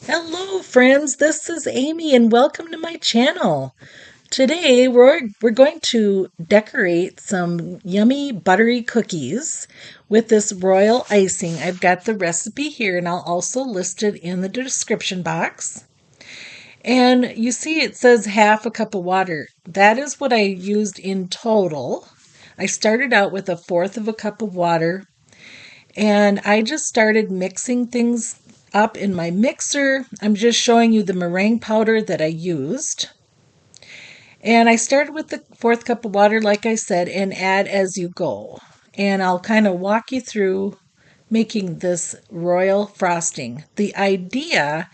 Hello, friends. This is Amy, and welcome to my channel. Today, we're going to decorate some yummy buttery cookies with this royal icing. I've got the recipe here, and I'll also list it in the description box. And you see, it says half a cup of water. That is what I used in total. I started out with a fourth of a cup of water, and I just started mixing things up in my mixer. I'm just showing you the meringue powder that I used. And I started with the fourth cup of water, like I said, and add as you go. And I'll kind of walk you through making this royal frosting. The idea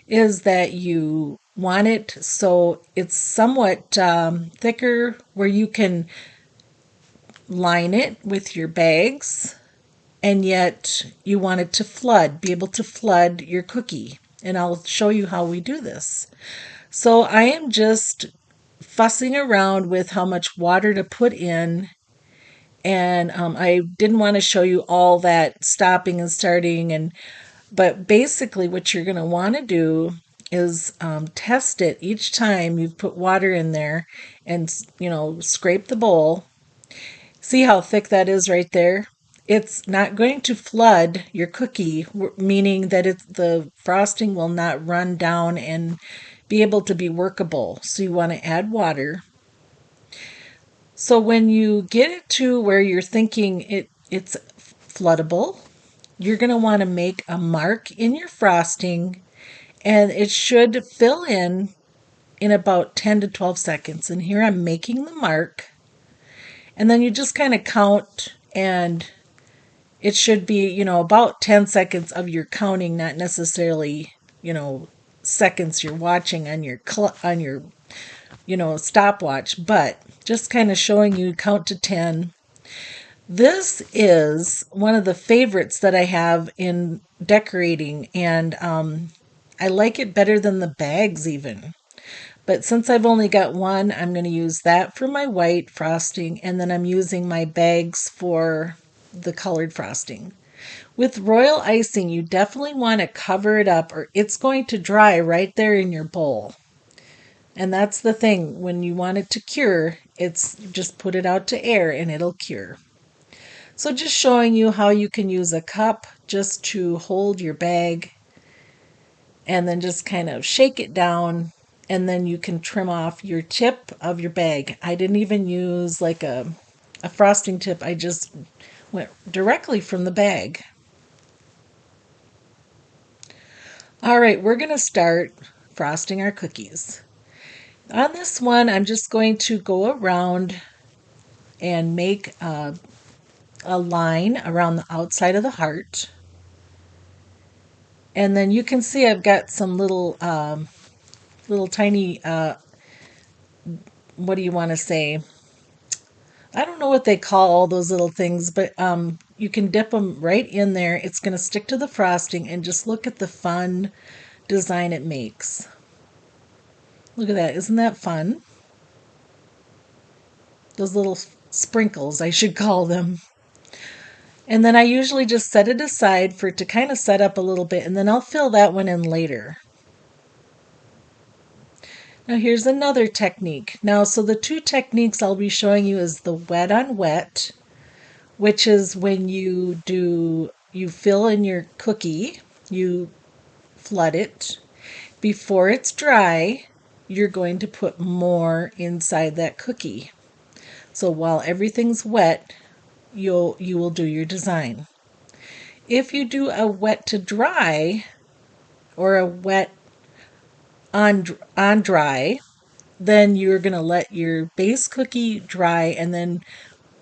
is that you want it so it's somewhat thicker where you can line it with your bags, and yet you want it to be able to flood your cookie. And I'll show you how we do this. So I am just fussing around with how much water to put in. And I didn't want to show you all that stopping and starting. But basically, what you're going to want to do is test it each time you've put water in there, and scrape the bowl. See how thick that is right there? It's not going to flood your cookie, meaning that the frosting will not run down and be able to be workable. So you want to add water. So when you get it to where you're thinking it's floodable, you're going to want to make a mark in your frosting, and it should fill in about 10 to 12 seconds. And here I'm making the mark. And then you just kind of count, and it should be, about 10 seconds of your counting, not necessarily, seconds you're watching on your stopwatch, but just kind of showing you count to 10. This is one of the favorites that I have in decorating, and I like it better than the bags even. But since I've only got one, I'm going to use that for my white frosting, and then I'm using my bags for the colored frosting. With royal icing, you definitely want to cover it up, or it's going to dry right there in your bowl. And that's the thing. When you want it to cure, it's just put it out to air and it'll cure. So just showing you how you can use a cup just to hold your bag, and then just kind of shake it down, and then you can trim off your tip of your bag. I didn't even use like a frosting tip. I just went directly from the bag. All right, we're going to start frosting our cookies. On this one, I'm just going to go around and make a line around the outside of the heart. And then you can see I've got some little tiny, what do you want to say? I don't know what they call all those little things, but you can dip them right in there. It's going to stick to the frosting, and just look at the fun design it makes. Look at that. Isn't that fun? Those little sprinkles, I should call them. And then I usually just set it aside for it to kind of set up a little bit, and then I'll fill that one in later. Now here's another technique. So the two techniques I'll be showing you is the wet on wet, which is when you fill in your cookie, you flood it. Before it's dry, you're going to put more inside that cookie. So while everything's wet, you will do your design. If you do a wet to dry or a wet on dry, then you're going to let your base cookie dry, and then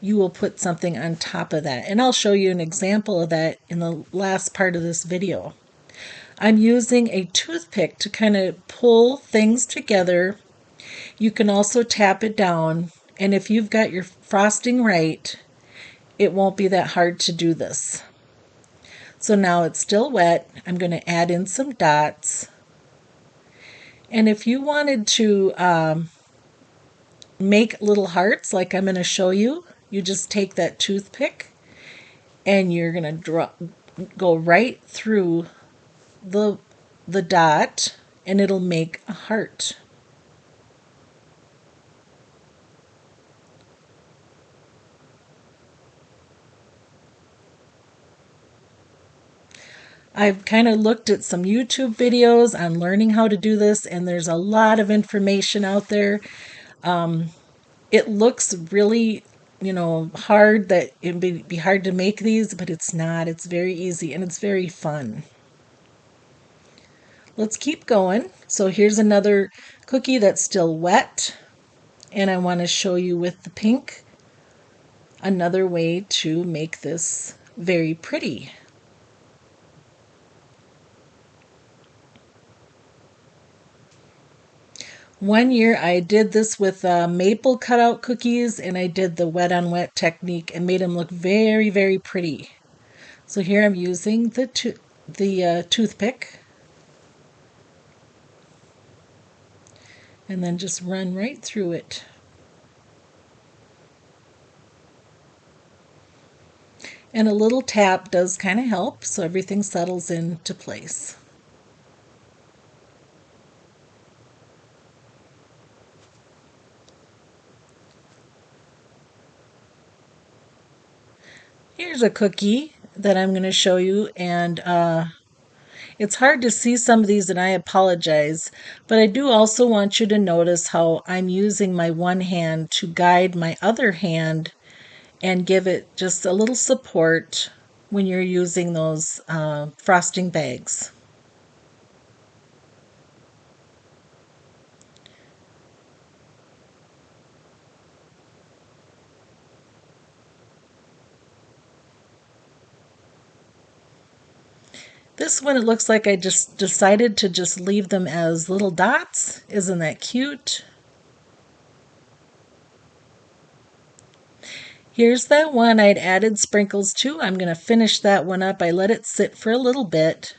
you will put something on top of that. And I'll show you an example of that in the last part of this video. I'm using a toothpick to kind of pull things together. You can also tap it down, and if you've got your frosting right, it won't be that hard to do this. So now it's still wet. I'm going to add in some dots. And if you wanted to make little hearts like I'm going to show you, you just take that toothpick and you're going to go right through the the dot and it'll make a heart. I've kind of looked at some YouTube videos on learning how to do this, and there's a lot of information out there. It looks really, hard that it'd be hard to make these, but it's not. It's very easy and it's very fun. Let's keep going. So here's another cookie that's still wet, and I want to show you with the pink another way to make this very pretty. One year I did this with maple cutout cookies, and I did the wet on wet technique and made them look very, very pretty. So here I'm using the toothpick, and then just run right through it. And a little tap does kind of help so everything settles into place. Here's a cookie that I'm going to show you, and it's hard to see some of these, and I apologize, but I do also want you to notice how I'm using my one hand to guide my other hand and give it just a little support when you're using those frosting bags. This one, it looks like I just decided to just leave them as little dots. Isn't that cute? Here's that one I'd added sprinkles to. I'm going to finish that one up. I let it sit for a little bit,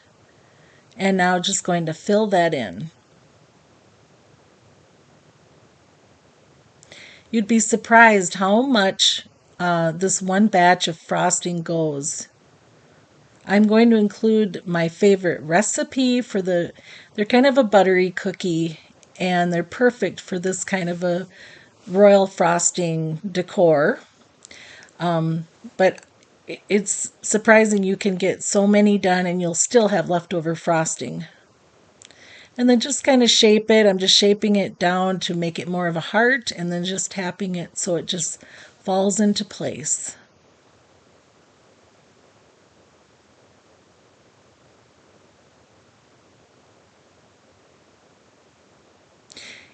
and now just going to fill that in. You'd be surprised how much this one batch of frosting goes. I'm going to include my favorite recipe they're kind of a buttery cookie, and they're perfect for this kind of a royal frosting decor. But it's surprising you can get so many done and you'll still have leftover frosting. And then just kind of shape it. I'm just shaping it down to make it more of a heart, and then just tapping it so it just falls into place.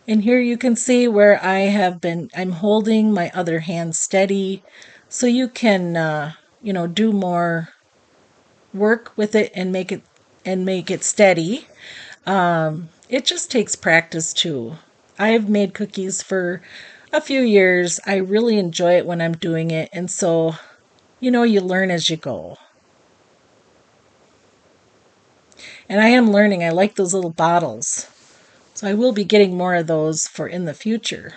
And here you can see where I'm holding my other hand steady so you can, do more work with it and make it steady. It just takes practice too. I've made cookies for a few years. I really enjoy it when I'm doing it. And so, you learn as you go. And I am learning. I like those little bottles. So I will be getting more of those for in the future.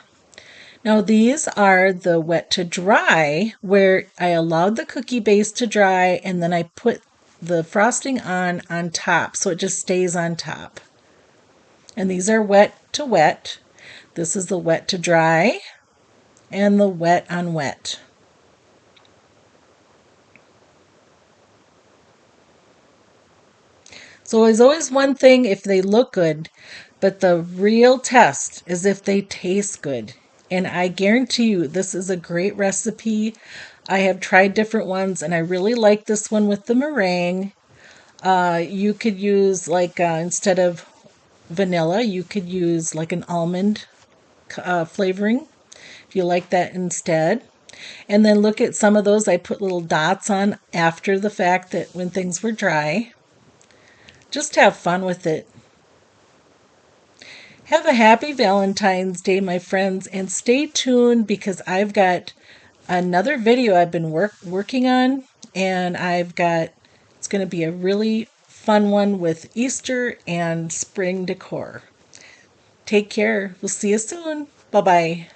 Now these are the wet to dry, where I allowed the cookie base to dry and then I put the frosting on top so it just stays on top. And these are wet to wet. This is the wet to dry and the wet on wet. So there's always one thing if they look good, but the real test is if they taste good. And I guarantee you, this is a great recipe. I have tried different ones, and I really like this one with the meringue. You could use, like, instead of vanilla, you could use like an almond flavoring if you like that instead. And then look at some of those. I put little dots on after the fact that when things were dry. Just have fun with it. Have a happy Valentine's Day, my friends, and stay tuned because I've got another video I've been working on, and it's going to be a really fun one with Easter and spring decor. Take care. We'll see you soon. Bye bye.